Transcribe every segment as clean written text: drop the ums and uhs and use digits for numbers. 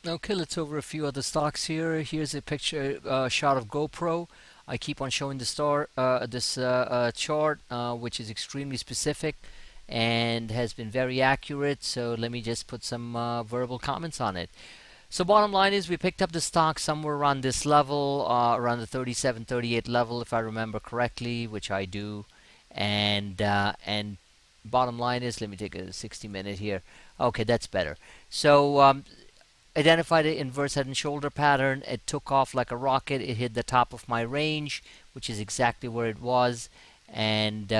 Okay, let's over a few other stocks here. Here's a picture shot of GoPro. I keep on showing the chart, which is extremely specific and has been very accurate. So let me just put some verbal comments on it. So bottom line is we picked up the stock somewhere around this level, around the 37, 38 level, if I remember correctly, which I do. And bottom line is, let me take a 60-minute here. Okay, that's better. So identified an inverse head and shoulder pattern. It took off like a rocket. It hit the top of my range, which is exactly where it was, and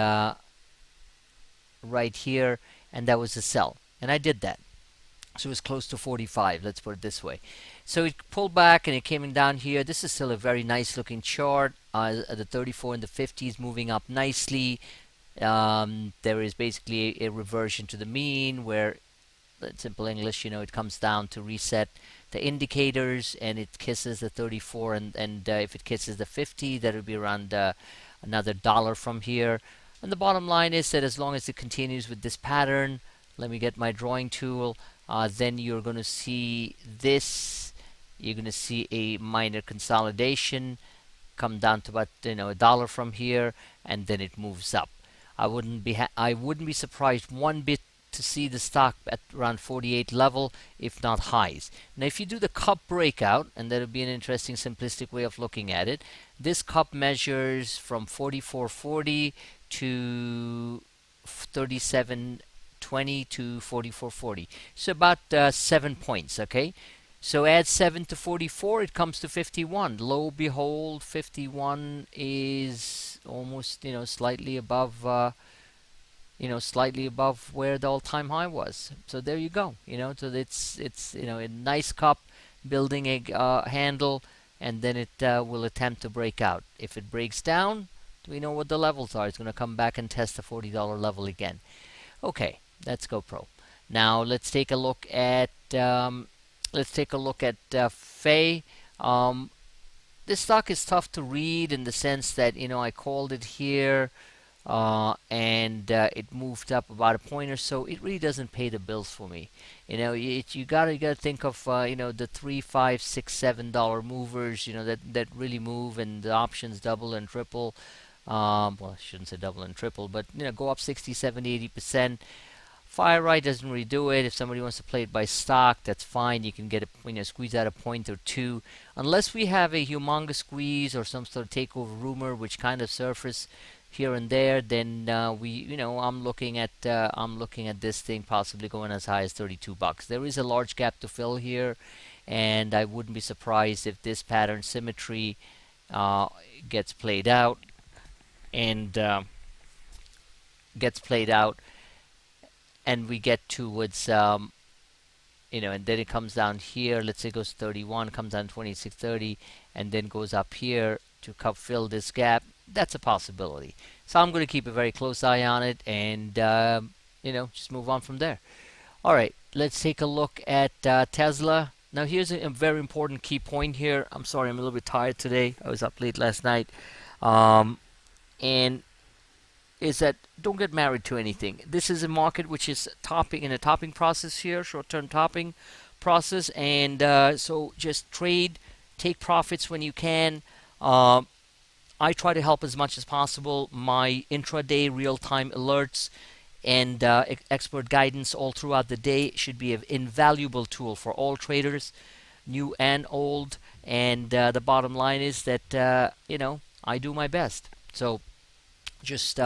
right here, and that was a sell. And I did that. So it was close to 45, let's put it this way. So it pulled back and it came in down here. This is still a very nice looking chart. The 34 and the 50 is moving up nicely. There is basically a reversion to the mean where, in simple English, it comes down to reset the indicators, and it kisses the 34, and if it kisses the 50, that would be around another dollar from here. And the bottom line is that as long as it continues with this pattern, let me get my drawing tool, then you're going to see this. You're going to see a minor consolidation come down to about a dollar from here, and then it moves up. I wouldn't be surprised one bit to see the stock at around 48 level, if not highs. Now, if you do the cup breakout, and that would be an interesting simplistic way of looking at it, this cup measures from 44.40 to 37.20 to 44.40. So about 7 points, okay? So add 7 to 44, it comes to 51. Lo behold, 51 is almost, slightly above slightly above where the all-time high was. So there you go. So it's a nice cup building a handle, and then it will attempt to break out. If it breaks down, we know what the levels are. It's going to come back and test the $40 level again. Okay, that's GoPro. Now let's take a look at Feye. This stock is tough to read in the sense that I called it here. And it moved up about a point or so. It really doesn't pay the bills for me. You gotta think of the $3, $5, $6, $7 movers. That really move, and the options double and triple. Well, I shouldn't say double and triple, but go up 60, 70, 80%. Fire right doesn't really do it. If somebody wants to play it by stock, that's fine. You can get squeeze out a point or two, unless we have a humongous squeeze or some sort of takeover rumor, which kind of surface here and there. Then I'm looking at this thing possibly going as high as $32. There is a large gap to fill here, and I wouldn't be surprised if this pattern symmetry gets played out and and we get towards and then it comes down here. Let's say it goes 31, comes down 26.30, and then goes up here to fill this gap. That's a possibility. So I'm going to keep a very close eye on it, and just move on from there. All right, let's take a look at Tesla. Now here's a very important key point here. I'm sorry, I'm a little bit tired today. I was up late last night, and is that don't get married to anything. This is a market which is in a topping process here, short-term topping process, and so just trade, take profits when you can. I try to help as much as possible. My intraday real-time alerts and expert guidance all throughout the day should be an invaluable tool for all traders, new and old. And the bottom line is that I do my best. So just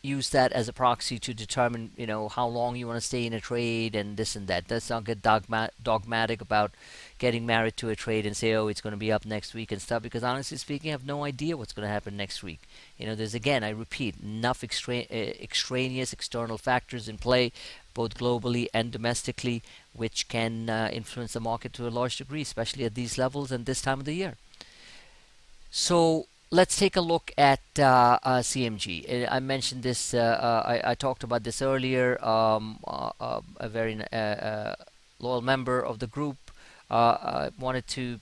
use that as a proxy to determine how long you want to stay in a trade and this and that. Let's not get dogmatic about getting married to a trade and say, oh, it's going to be up next week and stuff, because honestly speaking, I have no idea what's going to happen next week. There's, again, I repeat, enough extraneous external factors in play, both globally and domestically, which can influence the market to a large degree, especially at these levels and this time of the year. So let's take a look at CMG. I mentioned this. I talked about this earlier. A very loyal member of the group wanted to,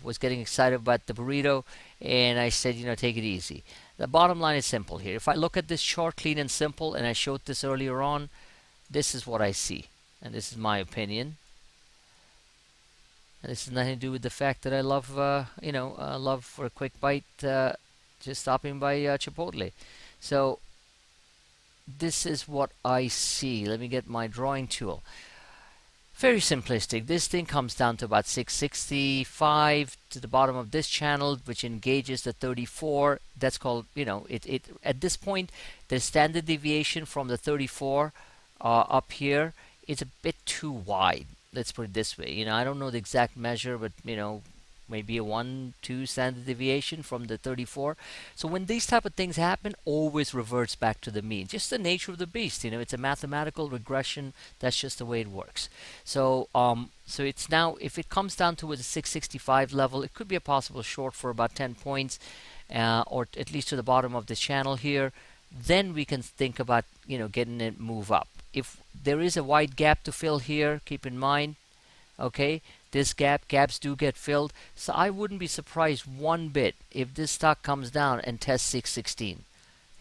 was getting excited about the burrito, and I said, take it easy. The bottom line is simple here. If I look at this chart clean and simple, and I showed this earlier on, this is what I see, and this is my opinion. This has nothing to do with the fact that I love, love for a quick bite, just stopping by Chipotle. So this is what I see. Let me get my drawing tool. Very simplistic. This thing comes down to about 665 to the bottom of this channel, which engages the 34. That's called, it at this point, the standard deviation from the 34 up here is a bit too wide. Let's put it this way. I don't know the exact measure, but maybe a 1-2 standard deviation from the 34. So when these type of things happen, always reverts back to the mean. Just the nature of the beast. It's a mathematical regression. That's just the way it works. So so it's now, if it comes down to a 665 level, it could be a possible short for about 10 points, or at least to the bottom of the channel here. Then we can think about getting it move up. If there is a wide gap to fill here, keep in mind, okay, this gaps do get filled, so I wouldn't be surprised one bit if this stock comes down and tests 616.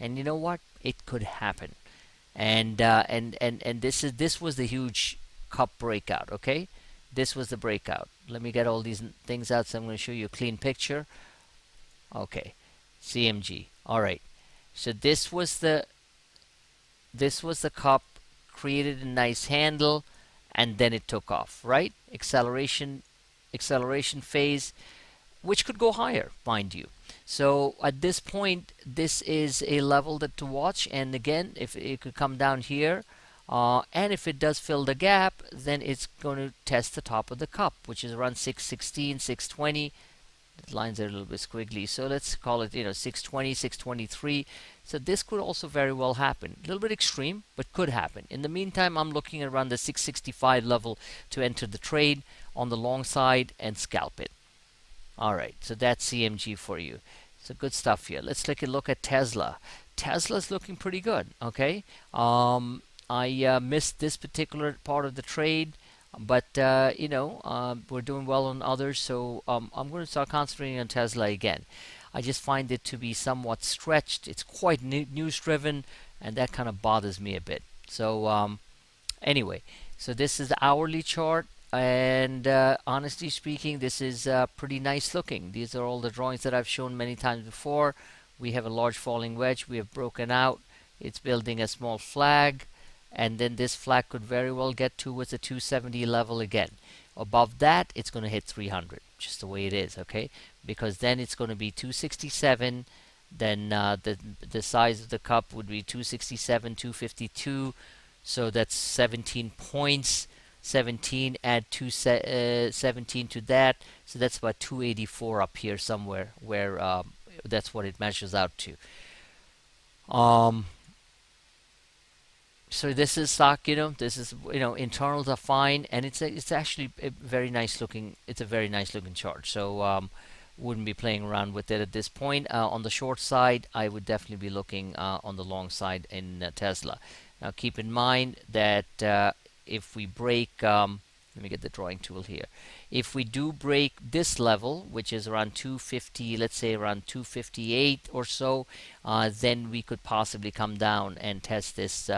And you know what, it could happen. And this was the huge cup breakout. Okay, this was the breakout. Let me get all these things out, so I'm going to show you a clean picture. Okay, CMG. All right, so this was the cup, created a nice handle, and then it took off, right? Acceleration phase, which could go higher, mind you. So at this point, this is a level to watch. And again, if it could come down here, and if it does fill the gap, then it's going to test the top of the cup, which is around 616, 620. The lines are a little bit squiggly, so let's call it 620, 623. So this could also very well happen. A little bit extreme, but could happen. In the meantime, I'm looking at around the 665 level to enter the trade on the long side and scalp it. All right, so that's CMG for you. So good stuff here. Let's take a look at Tesla. Tesla's looking pretty good. Okay, I missed this particular part of the trade, but we're doing well on others, so I'm going to start concentrating on Tesla again. I just find it to be somewhat stretched. It's quite news driven, and that kind of bothers me a bit. So anyway, so this is the hourly chart, and honestly speaking, this is pretty nice looking. These are all the drawings that I've shown many times before. We have a large falling wedge. We have broken out. It's building a small flag, and then this flag could very well get towards the 270 level again. Above that, it's going to hit 300, just the way it is, okay? Because then it's going to be 267. Then the size of the cup would be 267, 252. So that's 17 points. 17, add 17 to that. So that's about 284 up here somewhere, where that's what it measures out to. So this is stock, this is, internals are fine, and it's actually a very nice looking, it's a very nice looking chart. So wouldn't be playing around with it at this point. On the short side, I would definitely be looking on the long side in Tesla. Now keep in mind that if we break, let me get the drawing tool here. If we do break this level, which is around 250, let's say around 258 or so, then we could possibly come down and test this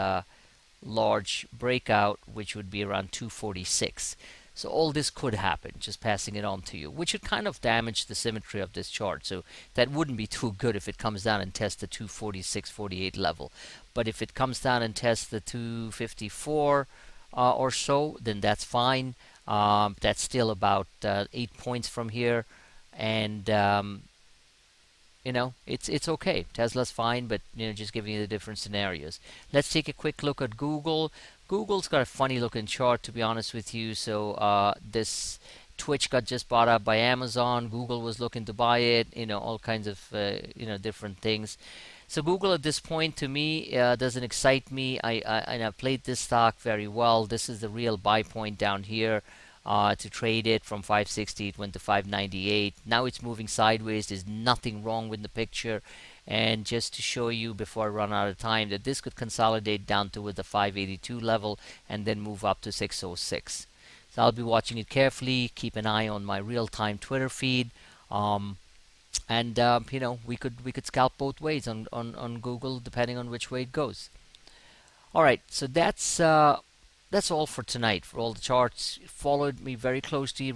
large breakout, which would be around 246. So all this could happen, just passing it on to you, which would kind of damage the symmetry of this chart. So that wouldn't be too good if it comes down and tests the 246, 48 level. But if it comes down and tests the 254 or so, then that's fine. That's still about 8 points from here, and it's okay. Tesla's fine, but just giving you the different scenarios. Let's take a quick look at Google. Google's got a funny looking chart, to be honest with you. So this Twitch got just bought up by Amazon. Google was looking to buy it. All kinds of different things. So Google at this point, to me, doesn't excite me. I've played this stock very well. This is the real buy point down here. To trade it from 560, it went to 598. Now it's moving sideways. There's nothing wrong with the picture. And just to show you before I run out of time, that this could consolidate down to with the 582 level and then move up to 606. So I'll be watching it carefully. Keep an eye on my real-time Twitter feed. And we could scalp both ways on Google, depending on which way it goes. All right, so that's all for tonight. For all the charts, followed me very closely.